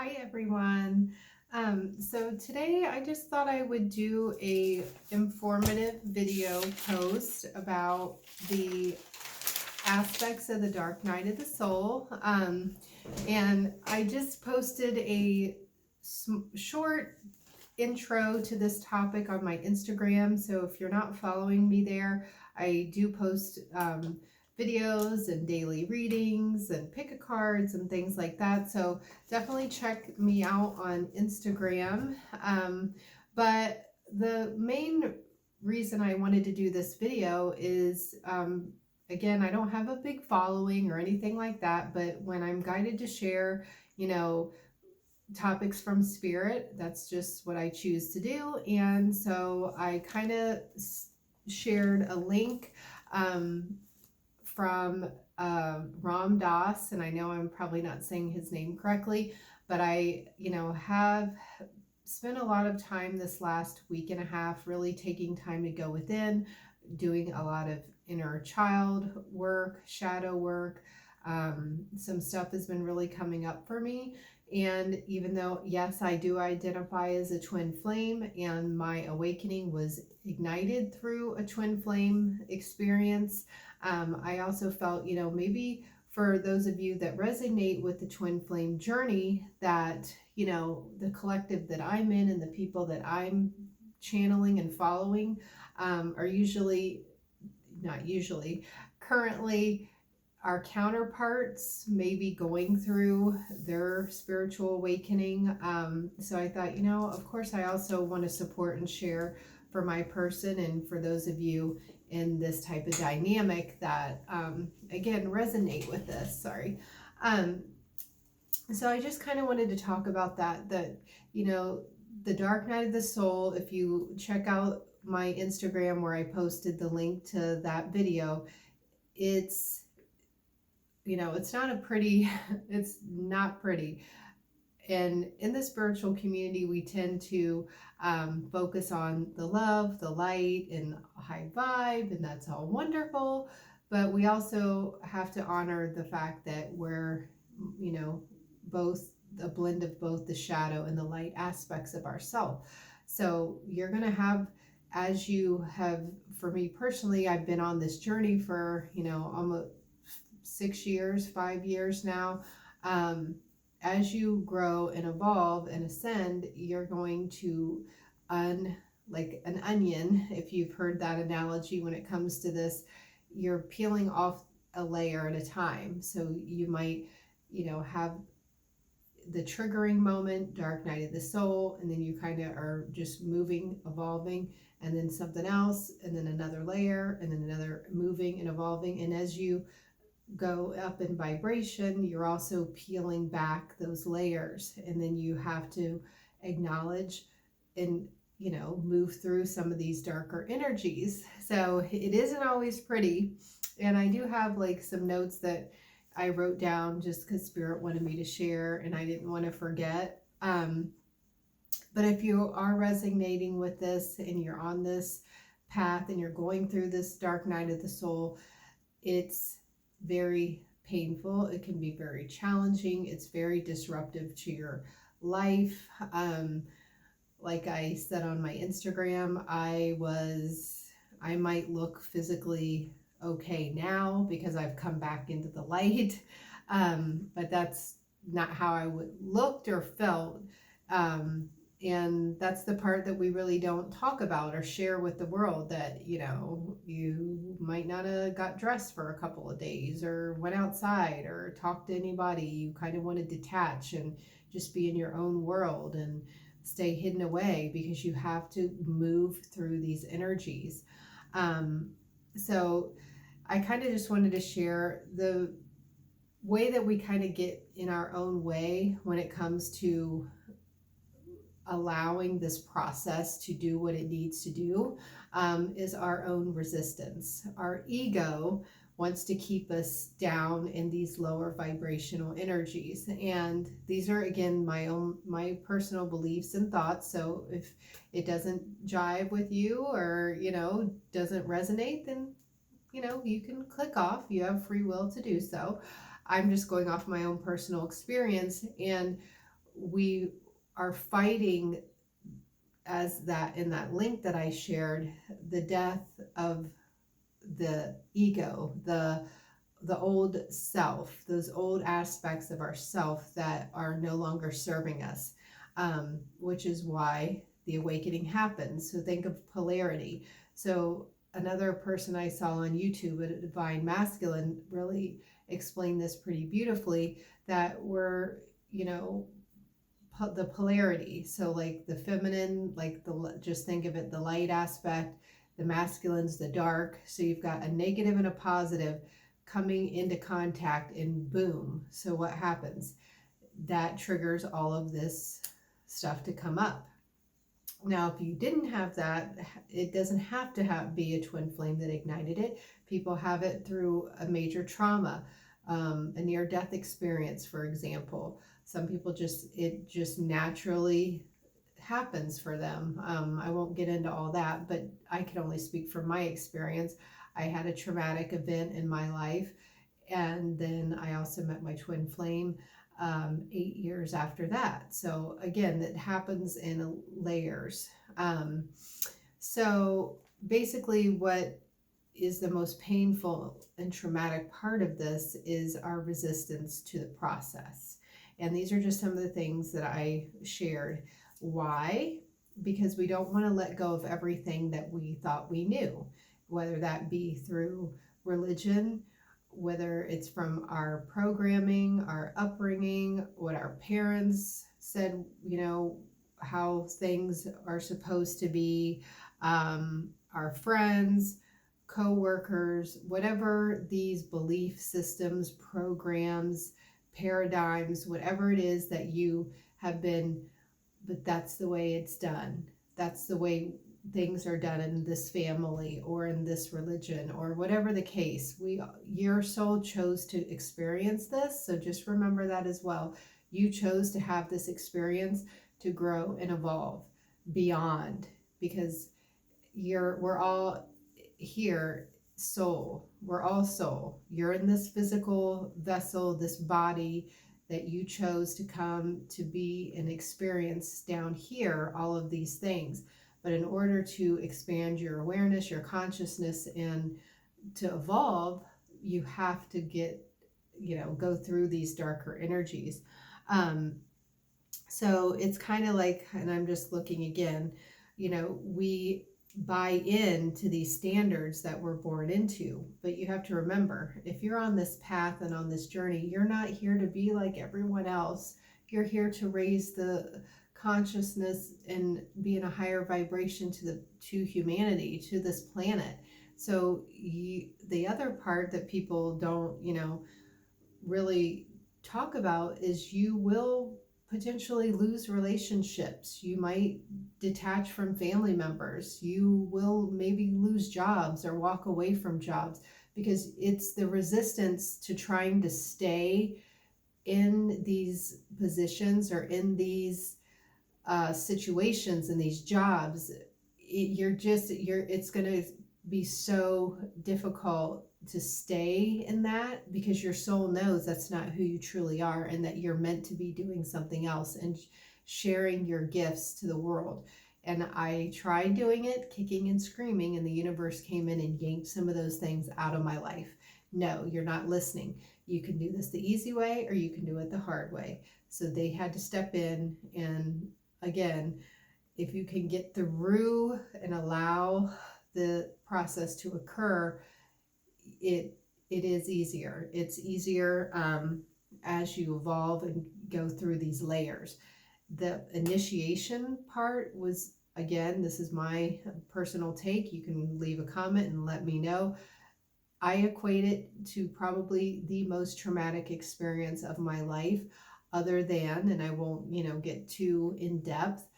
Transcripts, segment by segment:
Hi everyone. So today I just thought I would do a informative video post about the aspects of the dark night of the soul. And I just posted a short intro to this topic on my Instagram. So if you're not following me there, I do post videos and daily readings and pick a cards and things like that. So definitely check me out on Instagram. But the main reason I wanted to do this video is again, I don't have a big following or anything like that, but when I'm guided to share, you know, topics from spirit, that's just what I choose to do. And so I kind of shared a link from Ram Dass, and I know I'm probably not saying his name correctly, but I, have spent a lot of time this last week and a half really taking time to go within, doing a lot of inner child work, shadow work. Some stuff has been really coming up for me. And even though, yes, I do identify as a twin flame, and my awakening was ignited through a twin flame experience, I also felt, maybe for those of you that resonate with the twin flame journey, that, the collective that I'm in and the people that I'm channeling and following are usually, not usually, currently our counterparts may be going through their spiritual awakening. So I thought, of course, I also want to support and share for my person and for those of you in this type of dynamic that, again, resonate with this. Sorry. So I just kind of wanted to talk about that, the dark night of the soul. If you check out my Instagram where I posted the link to that video, it's, it's not a pretty, it's not pretty. And in the spiritual community, we tend to focus on the love, the light, and high vibe, and that's all wonderful. But we also have to honor the fact that we're, both a blend of both the shadow and the light aspects of ourself. So you're going to have, as you have, for me personally, I've been on this journey for, almost 6 years, 5 years now. As you grow and evolve and ascend, you're going to like an onion, if you've heard that analogy when it comes to this, you're peeling off a layer at a time. So you might, have the triggering moment, dark night of the soul, and then you kind of are just moving, evolving, and then something else, and then another layer, and then another, moving and evolving. And as you go up in vibration, you're also peeling back those layers, and then you have to acknowledge and, move through some of these darker energies. So it isn't always pretty. And I do have like some notes that I wrote down just because spirit wanted me to share and I didn't want to forget. But if you are resonating with this and you're on this path and you're going through this dark night of the soul, it's very painful. It can be very challenging. It's very disruptive to your life. Like I said on my Instagram, I might look physically okay now because I've come back into the light. But that's not how I would looked or felt. And that's the part that we really don't talk about or share with the world, that, you might not have got dressed for a couple of days or went outside or talked to anybody. You kind of want to detach and just be in your own world and stay hidden away because you have to move through these energies. So I kind of just wanted to share the way that we kind of get in our own way when it comes to allowing this process to do what it needs to do, is our own resistance. Our ego wants to keep us down in these lower vibrational energies. And these are, again, my personal beliefs and thoughts. So if it doesn't jive with you or, doesn't resonate, then, you can click off. You have free will to do so. I'm just going off my own personal experience. And we are fighting, as that in that link that I shared, the death of the ego, the old self, those old aspects of ourself that are no longer serving us, which is why the awakening happens. So think of polarity. So another person I saw on YouTube, a divine masculine, really explained this pretty beautifully, that we're, you know, the polarity. So like the feminine, like just think of it, the light aspect, the masculine's the dark. So you've got a negative and a positive coming into contact, and boom. So what happens? That triggers all of this stuff to come up. Now, if you didn't have that, it doesn't have to be a twin flame that ignited it. People have it through a major trauma, a near-death experience, for example. Some people it just naturally happens for them. I won't get into all that, but I can only speak from my experience. I had a traumatic event in my life, and then I also met my twin flame 8 years after that. So again, that happens in layers. So basically, what is the most painful and traumatic part of this is our resistance to the process. And these are just some of the things that I shared. Why? Because we don't want to let go of everything that we thought we knew, whether that be through religion, whether it's from our programming, our upbringing, what our parents said, you know, how things are supposed to be, our friends, co-workers, whatever these belief systems, programs, paradigms, whatever it is that you have been, but that's the way it's done. That's the way things are done in this family or in this religion or whatever the case. Your soul chose to experience this, so just remember that as well. You chose to have this experience to grow and evolve beyond, because we're all here soul. We're all soul. You're in this physical vessel, this body that you chose to come to be and experience down here, all of these things. But in order to expand your awareness, your consciousness, and to evolve, you have to go through these darker energies. So it's kind of like, and I'm just looking again, we buy into these standards that we're born into. But you have to remember, if you're on this path and on this journey, you're not here to be like everyone else. You're here to raise the consciousness and be in a higher vibration to humanity, to this planet. So the other part that people don't, really talk about is you will potentially lose relationships. You might detach from family members. You will maybe lose jobs or walk away from jobs, because it's the resistance to trying to stay in these positions or in these situations and these jobs. It's going to be so difficult to stay in that, because your soul knows that's not who you truly are, and that you're meant to be doing something else and sharing your gifts to the world. And I tried doing it, kicking and screaming, and the universe came in and yanked some of those things out of my life. No, you're not listening. You can do this the easy way, or you can do it the hard way. So they had to step in. And again, if you can get through and allow the process to occur, it is easier. It's easier as you evolve and go through these layers. The initiation part was, again, this is my personal take. You can leave a comment and let me know. I equate it to probably the most traumatic experience of my life, other than, and I won't, get too in depth.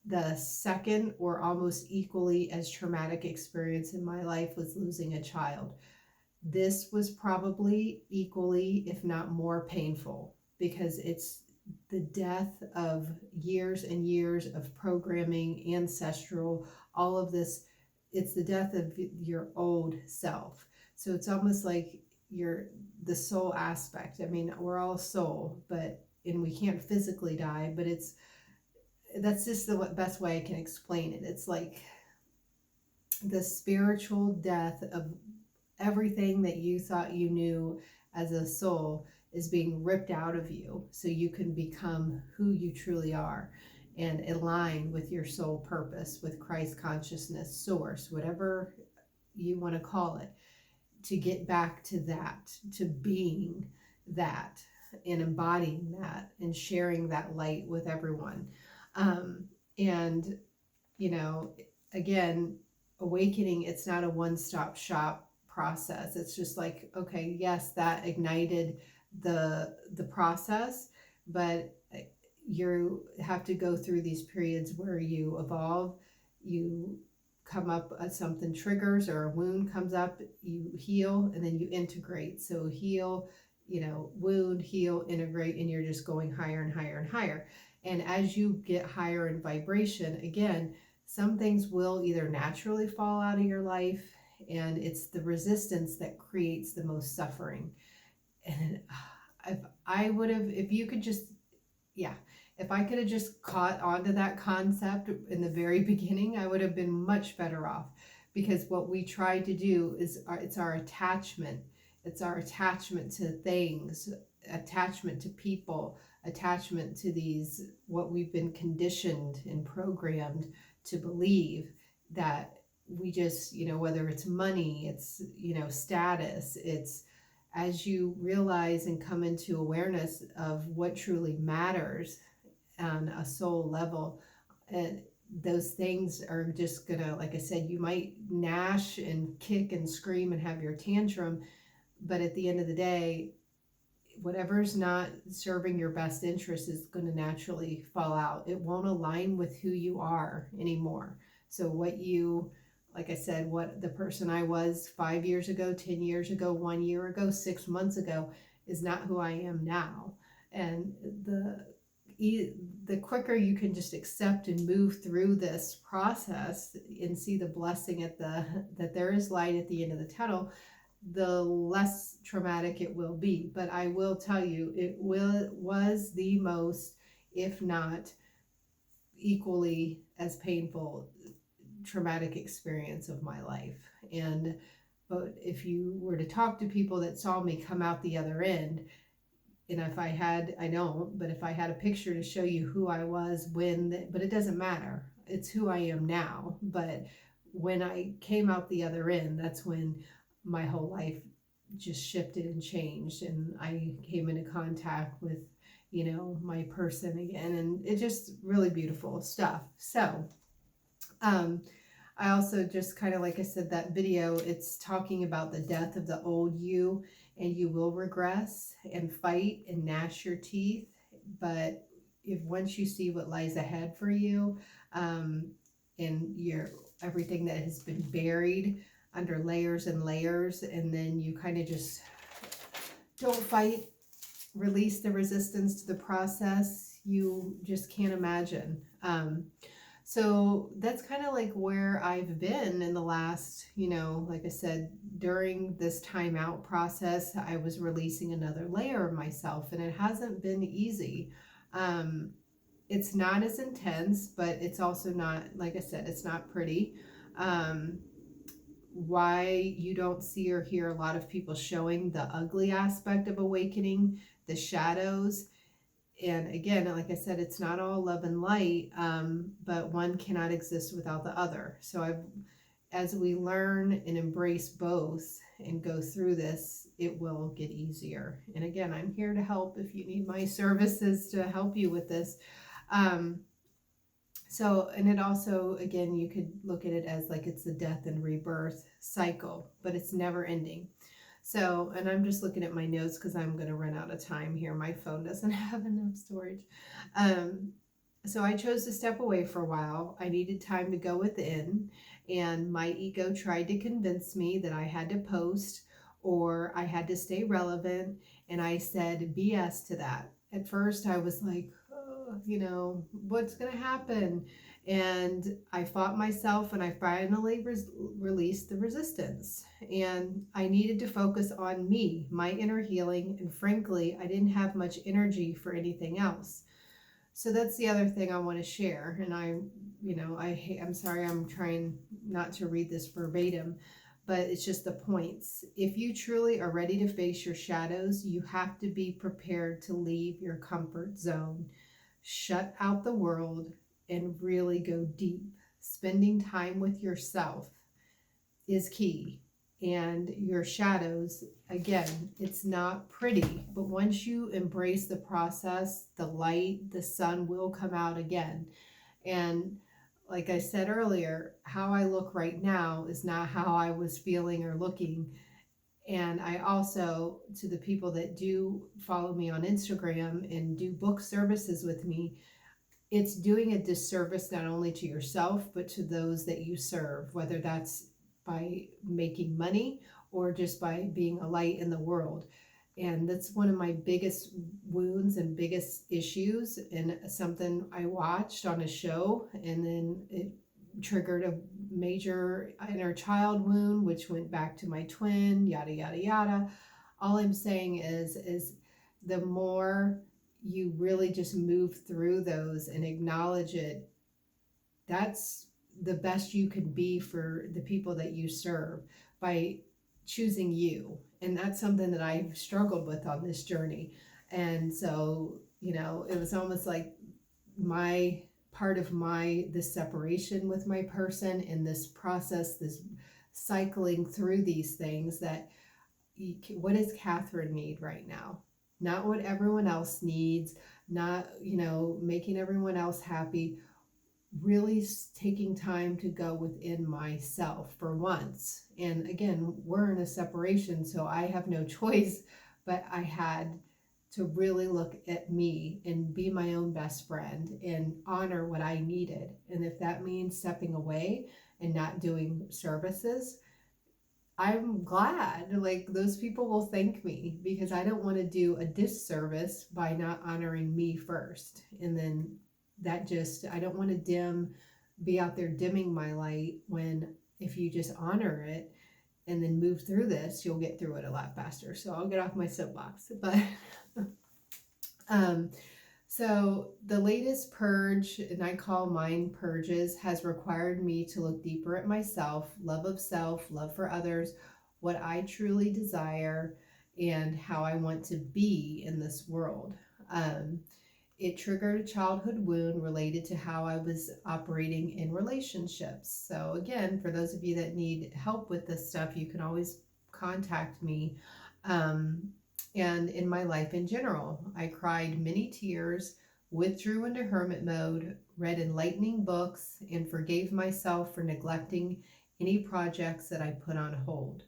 The second or almost equally as traumatic experience in my life was losing a child. This was probably equally, if not more painful, because it's the death of years and years of programming, ancestral, all of this. It's the death of your old self. So it's almost like the soul aspect. I mean, we're all soul, but and we can't physically die, but that's just the best way I can explain it. It's like the spiritual death of everything that you thought you knew as a soul is being ripped out of you so you can become who you truly are and align with your soul purpose, with Christ consciousness, source, whatever you want to call it, to get back to that, to being that and embodying that and sharing that light with everyone. And, you know, again, awakening, it's not a one-stop shop process. It's just like, okay, yes, that ignited the process, but you have to go through these periods where you evolve, you come up, something triggers or a wound comes up, you heal, and then you integrate. So heal, you know, wound, heal, integrate, and you're just going higher and higher and higher. And as you get higher in vibration, again, some things will either naturally fall out of your life, and it's the resistance that creates the most suffering. And if I would have, if you could just, yeah, if I could have just caught onto that concept in the very beginning, I would have been much better off, because what we try to do is it's our attachment. It's our attachment to things, attachment to people, attachment to these, what we've been conditioned and programmed to believe, that we just, you know, whether it's money, it's, you know, status, it's, as you realize and come into awareness of what truly matters on a soul level, and those things are just gonna, like I said, you might gnash and kick and scream and have your tantrum, but at the end of the day, whatever's not serving your best interest is going to naturally fall out. It won't align with who you are anymore. So what you, like I said, what the person I was 5 years ago, 10 years ago, 1 year ago, 6 months ago is not who I am now. And the quicker you can just accept and move through this process and see the blessing at that there is light at the end of the tunnel, the less traumatic it will be. But I will tell you, was the most, if not equally as painful, traumatic experience of my life. But if you were to talk to people that saw me come out the other end, and if I had, I don't, but if I had a picture to show you who I was but it doesn't matter. It's who I am now. But when I came out the other end, that's when my whole life just shifted and changed, and I came into contact with, you know, my person again, and it's just really beautiful stuff. So I also just kind of, like I said, that video, it's talking about the death of the old you, and you will regress and fight and gnash your teeth, but if once you see what lies ahead for you, and your everything that has been buried under layers and layers, and then you kind of just don't fight, release the resistance to the process, you just can't imagine. So that's kind of like where I've been in the last, you know, like I said, during this timeout process, I was releasing another layer of myself, and it hasn't been easy. It's not as intense, but it's also not, like I said, it's not pretty. Why you don't see or hear a lot of people showing the ugly aspect of awakening, the shadows. And again, like I said, it's not all love and light, but one cannot exist without the other. So as we learn and embrace both and go through this, it will get easier. And again, I'm here to help if you need my services to help you with this. So, and it also, again, you could look at it as like it's the death and rebirth cycle, but it's never ending. So, and I'm just looking at my notes because I'm going to run out of time here. My phone doesn't have enough storage. So I chose to step away for a while. I needed time to go within, and my ego tried to convince me that I had to post or I had to stay relevant, and I said BS to that. At first I was like, you know, what's going to happen? And I fought myself and I finally released the resistance. And I needed to focus on me, my inner healing. And frankly, I didn't have much energy for anything else. So that's the other thing I want to share. And I'm sorry, I'm trying not to read this verbatim, but it's just the points. If you truly are ready to face your shadows, you have to be prepared to leave your comfort zone, shut out the world, and really go deep. Spending time with yourself is key. And your shadows, again, it's not pretty, but once you embrace the process, the light, the sun will come out again. And like I said earlier, how I look right now is not how I was feeling or looking. And I also, to the people that do follow me on Instagram and do book services with me, it's doing a disservice not only to yourself, but to those that you serve, whether that's by making money or just by being a light in the world. And that's one of my biggest wounds and biggest issues, and something I watched on a show, and then it triggered a major inner child wound, which went back to my twin, yada, yada, yada. All I'm saying is the more you really just move through those and acknowledge it, that's the best you can be for the people that you serve, by choosing you. And that's something that I've struggled with on this journey. And so, it was almost like my part of this separation with my person in this process, this cycling through these things, that what does Catherine need right now? Not what everyone else needs, not, making everyone else happy, really taking time to go within myself for once. And again, we're in a separation, so I have no choice, but I had to really look at me and be my own best friend and honor what I needed. And if that means stepping away and not doing services, I'm glad. Like, those people will thank me, because I don't want to do a disservice by not honoring me first. And then I don't want to be out there dimming my light, when if you just honor it and then move through this, you'll get through it a lot faster. So I'll get off my soapbox. But so the latest purge, and I call mine purges, has required me to look deeper at myself, love of self, love for others, what I truly desire, and how I want to be in this world. It triggered a childhood wound related to how I was operating in relationships. So again, for those of you that need help with this stuff, you can always contact me. And in my life in general, I cried many tears, withdrew into hermit mode, read enlightening books, and forgave myself for neglecting any projects that I put on hold.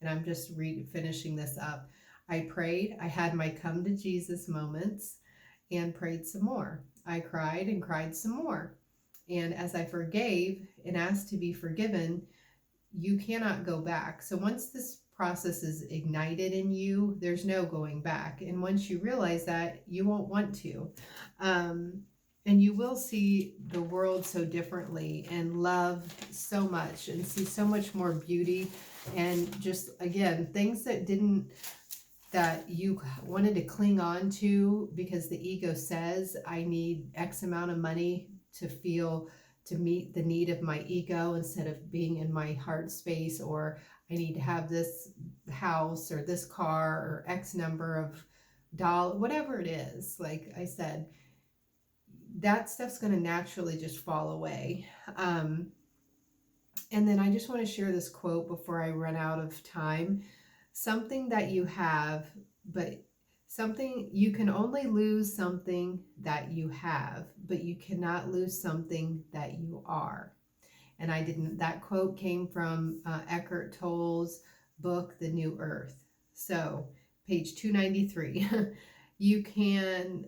And I'm just finishing this up. I prayed. I had my come to Jesus moments and prayed some more. I cried and cried some more. And as I forgave and asked to be forgiven, you cannot go back. So once this process is ignited in you, there's no going back. And once you realize that, you won't want to. And you will see the world so differently, and love so much, and see so much more beauty. And just, again, things that you wanted to cling on to because the ego says, I need X amount of money to meet the need of my ego, instead of being in my heart space, or I need to have this house or this car or X number of dollars, whatever it is. Like I said, that stuff's going to naturally just fall away. And then I just want to share this quote before I run out of time. Something that you have, you can only lose something that you have, but you cannot lose something that you are. And that quote came from Eckhart Tolle's book, The New Earth. So page 293, you can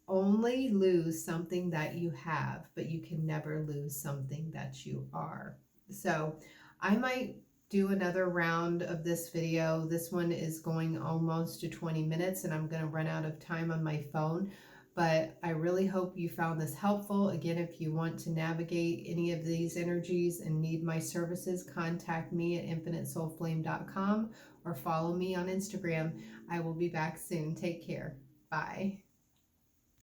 only lose something that you have, but you can never lose something that you are. So I might do another round of this video. This one is going almost to 20 minutes, and I'm going to run out of time on my phone. But I really hope you found this helpful. Again, if you want to navigate any of these energies and need my services, contact me at InfiniteSoulFlame.com or follow me on Instagram. I will be back soon. Take care. Bye.